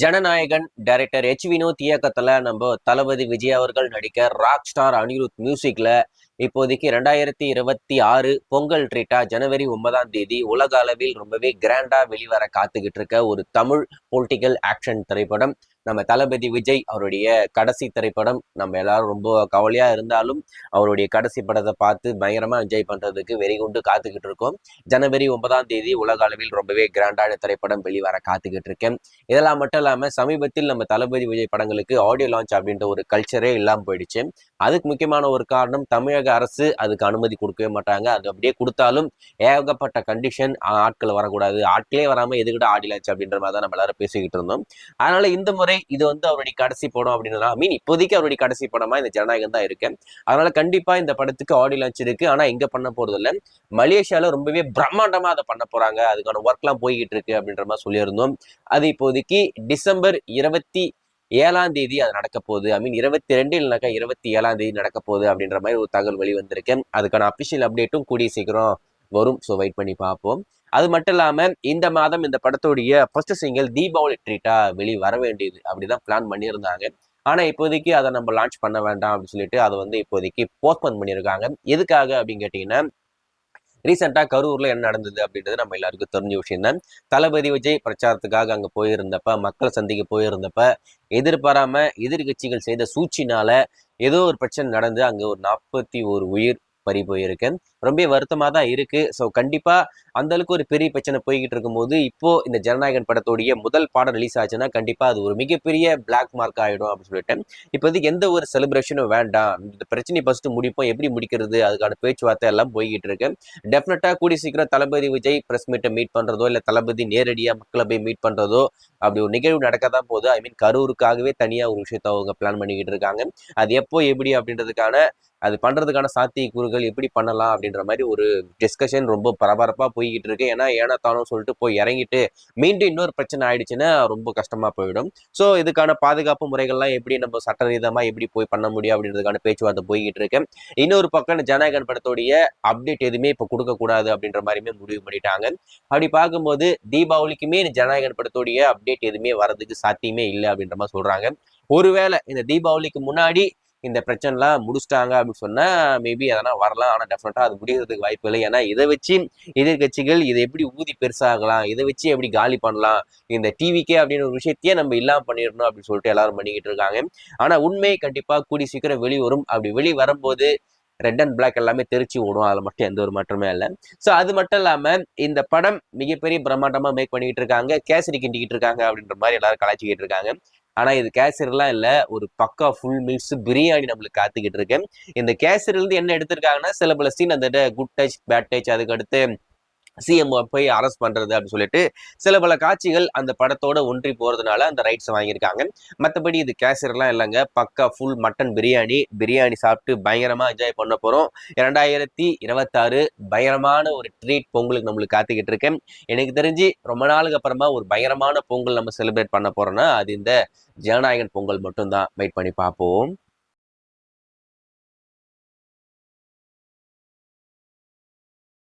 Jananayagan director Vinod இயக்கத்துல நம்ம தளபதி விஜய் அவர்கள் நடிக்க ராக் ஸ்டார் அனிருத் மியூசிக்ல இப்போதைக்கு 2026 பொங்கல் ட்ரீட்டா ஜனவரி 9 உலக அளவில் ரொம்பவே கிராண்டா வெளிவர காத்துக்கிட்டு இருக்க ஒரு தமிழ் பொலிட்டிக்கல் ஆக்ஷன் திரைப்படம். நம்ம தளபதி விஜய் அவருடைய கடைசி திரைப்படம். நம்ம எல்லாரும் ரொம்ப கவலையா இருந்தாலும் அவருடைய கடைசி படத்தை பார்த்து பயங்கரமா என்ஜாய் பண்றதுக்கு வெறிகுண்டு காத்துக்கிட்டு இருக்கோம். ஜனவரி 9 உலக அளவில் ரொம்பவே கிராண்டான திரைப்படம் வெளிவர காத்துக்கிட்டு இருக்கேன். இதெல்லாம் மட்டும் இல்லாம சமீபத்தில் நம்ம தளபதி விஜய் படங்களுக்கு ஆடியோ லான்ச் அப்படின்ற ஒரு கல்ச்சரே இல்லாம போயிடுச்சு. அதுக்கு முக்கியமான ஒரு காரணம், தமிழக அரசு அதுக்கு அனுமதி கொடுக்கவே மாட்டாங்க. அது அப்படியே கொடுத்தாலும் ஏகப்பட்ட கண்டிஷன், ஆட்கள் வரக்கூடாது, ஆட்களே வராம எதுக்கிட்ட ஆடியோ லான்ச் அப்படின்ற மாதிரி தான் நம்ம எல்லாரும் பேசிக்கிட்டு இருந்தோம். அதனால இந்த முறை இது அவருடைய கடைசி படம் அப்படின்னா இப்போதைக்கு அவருடைய கடைசி படமா இந்த ஜனநாயகம் தான் இருக்கு. அதனால கண்டிப்பா இந்த படத்துக்கு ஆடியோ லான்ச் இருக்கு. ஆனா இங்க பண்ண போறது இல்ல, மலேசியால ரொம்பவே பிரம்மாண்டமா அதை பண்ண போறாங்க. அதுக்கான ஒர்க் எல்லாம் போய்கிட்டு இருக்கு அப்படின்ற மாதிரி சொல்லியிருந்தோம். அது இப்போதைக்கு டிசம்பர் 27 அது நடக்க போகுது. 22 இல்லைனாக்கா 27 நடக்க போகுது அப்படின்ற மாதிரி ஒரு தகவல் வெளிவந்திருக்கு. அதுக்கான அபிஷியல் அப்டேட்டும் கூடிய சீக்கிரம் வரும். ஸோ வெயிட் பண்ணி பார்ப்போம். அது மட்டும் இல்லாம இந்த மாதம் இந்த படத்துடைய ஃபர்ஸ்ட் சிங்கிள் தீபாவளி ட்ரீட்டா வெளி வர வேண்டியது அப்படிதான் பிளான் பண்ணியிருந்தாங்க. ஆனா இப்போதைக்கு அதை நம்ம லான்ச் பண்ண வேண்டாம் அப்படின்னு சொல்லிட்டு அதை இப்போதைக்கு போஸ்ட்போன் பண்ணியிருக்காங்க. எதுக்காக அப்படின்னு கேட்டீங்கன்னா, ரீசெண்டா கரூர்ல என்ன நடந்தது அப்படின்றது நம்ம எல்லாருக்கும் தெரிஞ்ச விஷயம் தான். தளபதி விஜய் பிரச்சாரத்துக்காக அங்க போயிருந்தப்ப, மக்கள் சந்திக்க போயிருந்தப்ப, எதிர்பாராம எதிர்கட்சிகள் செய்த சூழ்ச்சினால ஏதோ ஒரு பிரச்சனை நடந்து அங்க ஒரு 41 உயிர் பறி போயிருக்கு. ரொம்ப வருத்தமா தான் இருக்கு. ஸோ கண்டிப்பா அந்த அளவுக்கு ஒரு பெரிய பிரச்சனை போய்கிட்டு இருக்கும்போது இப்போ இந்த ஜனநாயகன் படத்துடைய முதல் பாடம் ரிலீஸ் ஆச்சுன்னா கண்டிப்பா அது ஒரு மிகப்பெரிய பிளாக் மார்க் ஆயிடும் அப்படின்னு சொல்லிட்டு இப்போதைக்கு எந்த ஒரு செலிப்ரேஷனும் வேண்டாம், இந்த பிரச்சனை ஃபர்ஸ்ட் முடிப்போம், எப்படி முடிக்கிறது அதுக்கான பேச்சுவார்த்தை எல்லாம் போய்கிட்டு இருக்கு. டெஃபினட்டா கூடி சீக்கிரம் தளபதி விஜய் பிரஸ் மீட்டை மீட் பண்றதோ இல்ல தளபதி நேரடியா மக்களை போய் மீட் பண்றதோ அப்படி ஒரு நிகழ்வு நடக்க தான் போகுது. கரூருக்காகவே தனியா ஒரு விஷயத்த அவங்க பிளான் பண்ணிக்கிட்டு இருக்காங்க. அது எப்போ எப்படி அப்படின்றதுக்கான அது பண்றதுக்கான சாத்தியக்கூறுகள் எப்படி பண்ணலாம் அப்படின்ற மாதிரி ஒரு டிஸ்கஷன் ரொம்ப பரபரப்பா போய்கிட்டு இருக்கு. ஏன்னா தானும் சொல்லிட்டு போய் இறங்கிட்டு மீண்டும் இன்னொரு பிரச்சனை ஆயிடுச்சுன்னா ரொம்ப கஷ்டமா போயிடும். ஸோ இதுக்கான பாதுகாப்பு முறைகள்லாம் எப்படி நம்ம சட்டரீதமா எப்படி போய் பண்ண முடியும் அப்படின்றதுக்கான பேச்சுவார்த்தை போய்கிட்டு இருக்கு. இன்னொரு பக்கம் ஜனநாயகன் படத்துடைய அப்டேட் எதுவுமே இப்ப கொடுக்க கூடாது அப்படின்ற மாதிரியுமே முடிவு பண்ணிட்டாங்க. அப்படி பார்க்கும்போது தீபாவளிக்குமே ஜனநாயகன் படத்துடைய அப்டேட் எதுவுமே வரதுக்கு சாத்தியமே இல்லை அப்படின்ற மாதிரி சொல்றாங்க. ஒருவேளை இந்த தீபாவளிக்கு முன்னாடி இந்த பிரச்சனைலாம் முடிச்சிட்டாங்க அப்படின்னு சொன்னா மேபி அதெல்லாம் வரலாம். ஆனா டெஃபினட்டா அது முடிகிறதுக்கு வாய்ப்பு இல்லை. ஏன்னா இதை வச்சு எதிர்கட்சிகள் இதை எப்படி ஊதி பெருசாகலாம், இதை வச்சு எப்படி காலி பண்ணலாம், இந்த டிவிக்கே அப்படின்னு ஒரு விஷயத்தையே நம்ம இல்லாம பண்ணிடணும் அப்படின்னு சொல்லிட்டு எல்லாரும் பண்ணிக்கிட்டு இருக்காங்க. ஆனா உண்மை கண்டிப்பா கூடி சீக்கிரம் வெளிவரும். அப்படி வெளி வரும்போது ரெட் அண்ட் பிளாக் எல்லாமே தெரிச்சு ஓடும். அதுல மட்டும் எந்த ஒரு மாற்றமே இல்லை. ஸோ அது மட்டும் இல்லாம இந்த படம் மிகப்பெரிய பிரம்மாண்டமா மேக் பண்ணிக்கிட்டு இருக்காங்க, கேசரி கிண்டிக்கிட்டு இருக்காங்க அப்படின்ற மாதிரி எல்லாரும் கலாய்ச்சிக்கிட்டு இருக்காங்க. ஆனா இது கேசரிலாம் இல்ல, ஒரு பக்கா ஃபுல் மீல்ஸ் பிரியாணி நம்மளுக்கு காத்துக்கிட்டு இருக்கு. இந்த கேசரில இருந்து என்ன எடுத்திருக்காங்கன்னா சில பல சீன், அந்த குட் டச் பேட் டச், அதுக்கு அடுத்து சிஎம் போய் அரெஸ்ட் பண்றது அப்படின்னு சொல்லிட்டு சில பல காட்சிகள் அந்த படத்தோட ஒன்றி போறதுனால அந்த ரைட்ஸ் வாங்கியிருக்காங்க. மற்றபடி இது கேசரிலாம் இல்லைங்க, பக்கா ஃபுல் மட்டன் பிரியாணி சாப்பிட்டு பயங்கரமா என்ஜாய் பண்ண போறோம். 2026 பயங்கரமான ஒரு ட்ரீட் பொங்கலுக்கு நம்மளுக்கு காத்துக்கிட்டு இருக்கேன். எனக்கு தெரிஞ்சு ரொம்ப நாளுக்கு அப்புறமா ஒரு பயங்கரமான பொங்கல் நம்ம செலிப்ரேட் பண்ண போறோம்னா அது இந்த ஜனநாயகன் பொங்கல் மட்டும்தான். வெயிட் பண்ணி பார்ப்போம்.